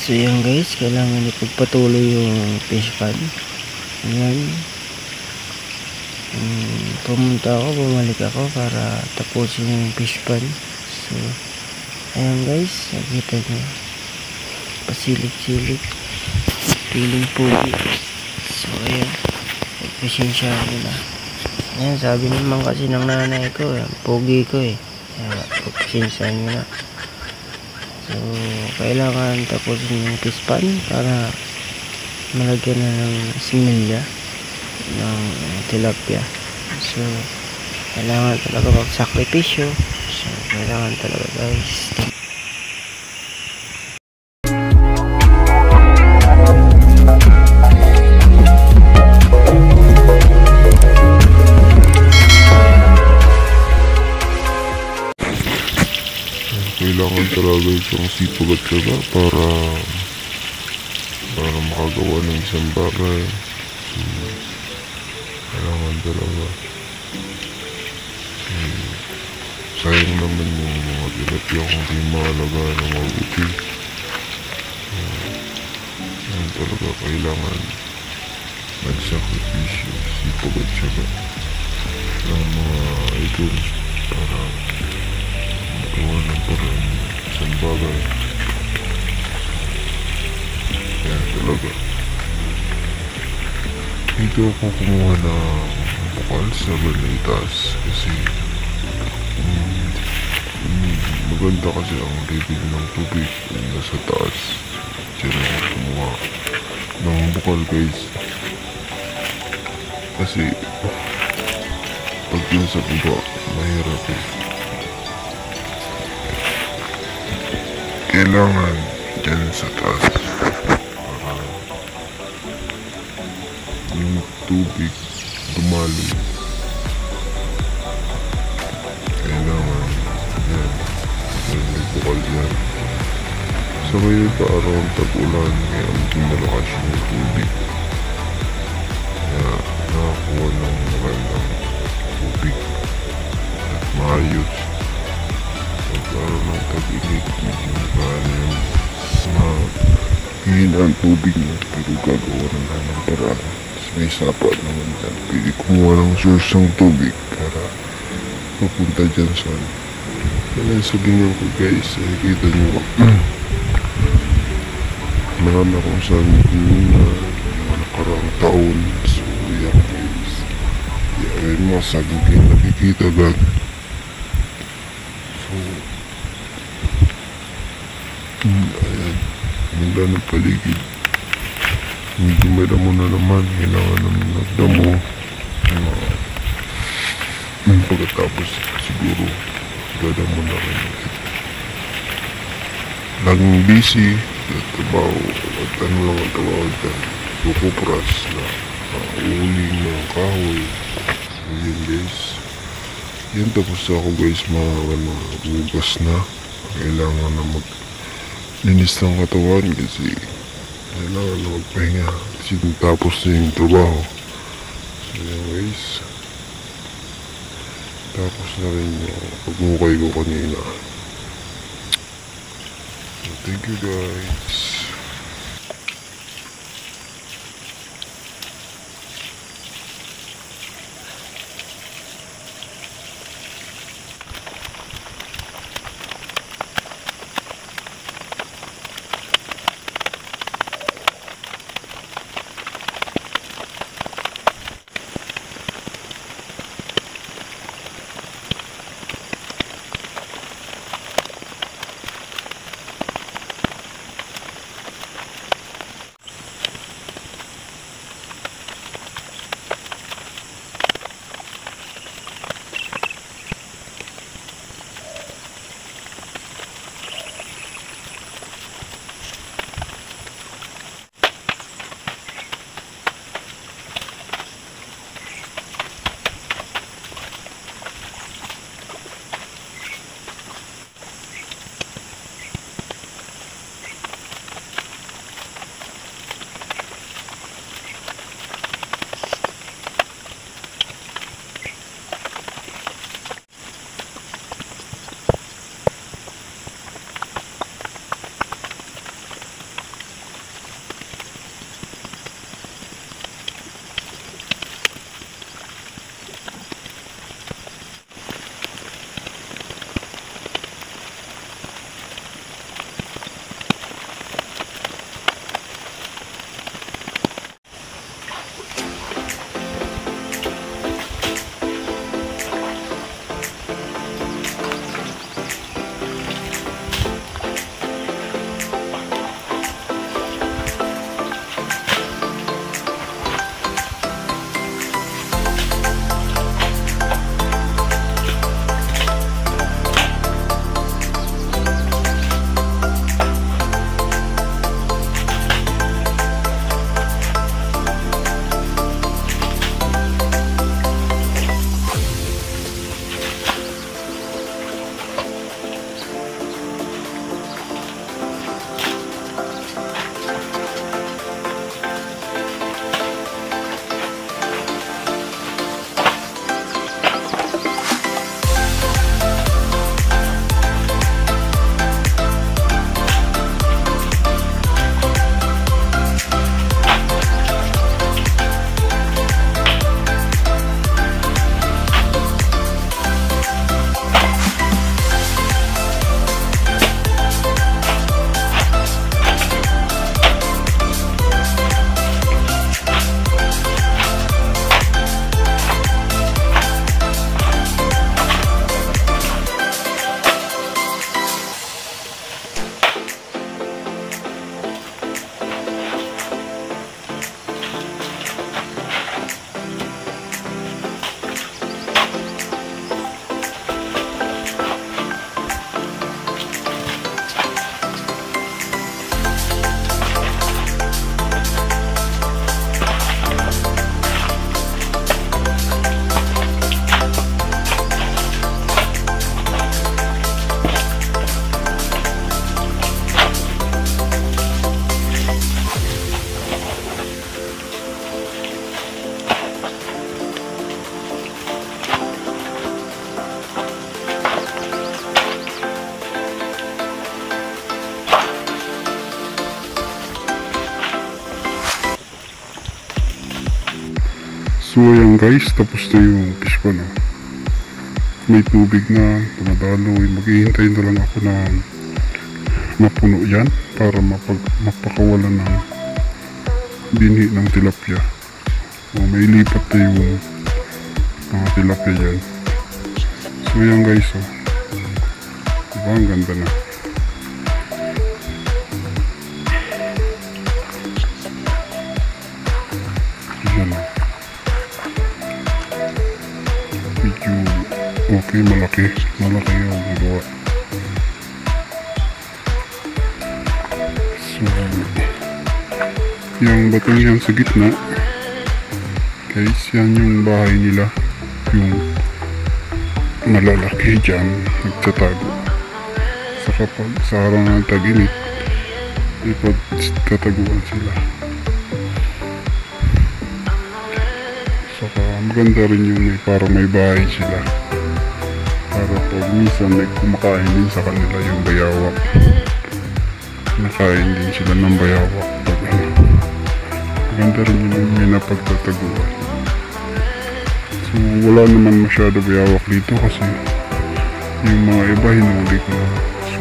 So yan guys, kailangan ipagpatuloy yung fish pond. Ayan. Pumunta ako, bumalik ako para tapusin yung fish pond. So ayan guys, nakita nyo, pasilip-silip, piling pugi. So ayan, pagpasensya nila. Ayan, sabi naman kasi ng nanay ko, pugi ko kaya pagpasensya nyo na. So kailangan tapusin yung fish pond para malagyan na ng similya ng tilapia. So kailangan talaga magsakripisyo. So kailangan talaga guys. Kailangan talaga isang sipag at syaga para makagawa ng isang bagay. Kailangan talaga. Sayang naman yung mga tilapia kung di maalagaan ng mabuti. Yan talaga, kailangan magsakripisyo, sipag at syaga ng mga idol para magawa ng paraan isang bagay. Yan talaga. Dito ako kumuha ng bukal sa Banaytas kasi maganda kasi ang level ng tubig nasa taas. Diyan ako kumuha ng bukal guys. Kasi pag yun sa baba, mahirap Kailangan dyan sa taas para yung tubig dumaloy. Kailangan yan, may bukal yan. Sa ngayon pa araw ang tag-ulan, kaya medyo malakas yung tubig. Kaya nakakuha ng magandang tubig at maayos. Pagkaroon ng tag-init, hihina ang tubig niya, pero gagawa na lang ng paraan. May sapa naman dyan, pwede kumuha ng source ng tubig para papunta dyan sa kaya sa ganyan ko guys, nakikita nyo marami akong sabi na mga nakarang taon. So yan guys, yan mga sabi kayo nakikita gag. So ayan, maganda ng paligid. Medyo may damo na naman, kailangan naman nagdamo. Pagkatapos siguro dadamo na rin. Laging busy at trabaho at ano lang ang trabaho dyan, kukupras na uling ng kahoy. Ayan guys, yan tapos ako guys, magugas na. Kailangan na maglinis ng katawan kasi kailangan na magpahinga kasi tapos na yung trabaho. So yan guys, tapos na rin yung pagmukay ko kanina. So thank you guys. So ayan guys, tapos na yung fish pan. May tubig na, tumadaloy. Maghihintay na lang ako na mapuno yan para mapakawalan ng binhi ng tilapia. May lipat na yung mga tilapia dyan. So yan guys, diba ang ganda na. Yan o. Medyo okay, malaki yung magawa. So yung batong yan sa gitna guys, yan yung bahay nila, yung malalaki dyan nagtatago sa kapag sa araw ng tag-init, ipagtataguan sila. Saka maganda rin yung parang may bahay sila para pag minsan may kumakain din sa kanila yung bayawak, nakain din sila ng bayawak pag maganda rin yung may napagtataguan. So wala naman masyado bayawak dito kasi yung mga iba hinuli ko na, so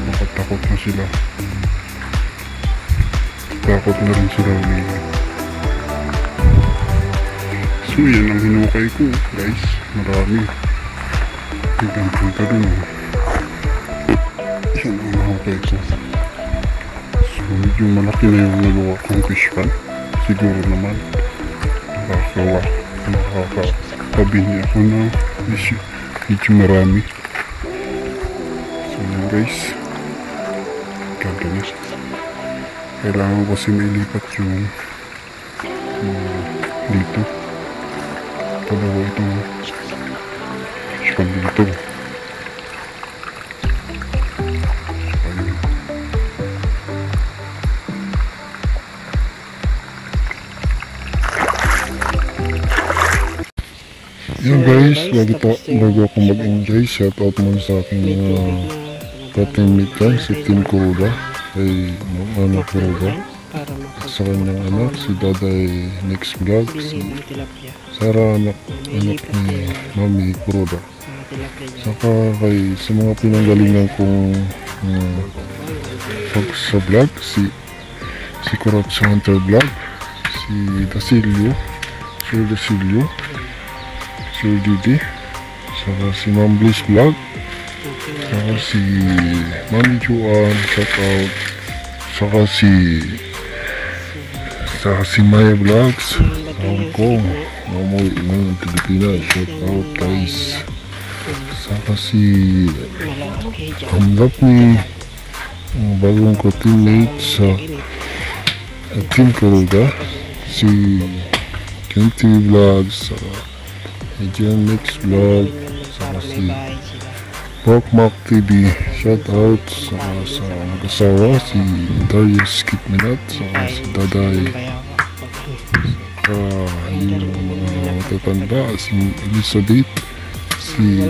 nakatakot na sila, takot na rin sila ulihin. So yan ang hinukay ko guys, marami. Hanggang punta dun yan ang hinukay ko. So medyo malaki na yung nagawa kong fish pan. Siguro naman nakakabini ako na medyo marami. So yan guys, ganda na. Kailangan ko kasi mailipat yung dito. Dalawa itong fish pan dito. Yan guys, bago ako mag-enjoy, shout out muna sa aking mga ka-teammate dyan, si Team Kuroda, kay Ana Kuroda, at sa kanyang anak, si Daday Next Vlog, si Sarah, anak ni Mami Kuroda. Saka sa mga pinanggalingan kong sa vlog, si Kuratsa Hunter Vlog, si Dasilio, Sir Dasilio, Sir Didi, saka si Ma'am Bliss Vlog, saka si Mami Juan, shout out, saka si Maya Vlogs, Hong Kong, umuwi ng Pilipinas, shout out guys, saka si Hamlap ni bagong ko teammate sa Team Kuroda, si Kenty Vlogs, Median Mix Vlog, saka si Pokmak TV, shout out sa mag-asawa, si Darius Kitminat, saka si Daday, saka yung mga matatanda, si Elizabeth, si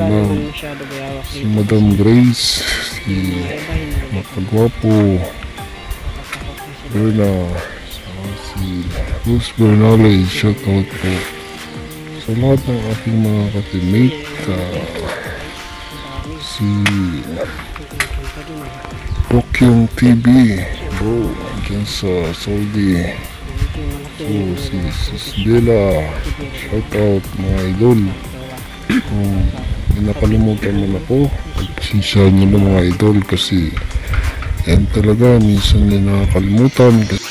Madam Grace, si Mapagwapo Berna, saka si Bruce Bernales, shout out po sa lahat ng aking mga ka-teammate, si Pokyong TV bro dyan sa Saudi, so si Bella, shout out mga idol. Kung nakalimutan mo na po, pagpasensya nyo na mga idol kasi yan talaga, minsan din nakakalimutan kasi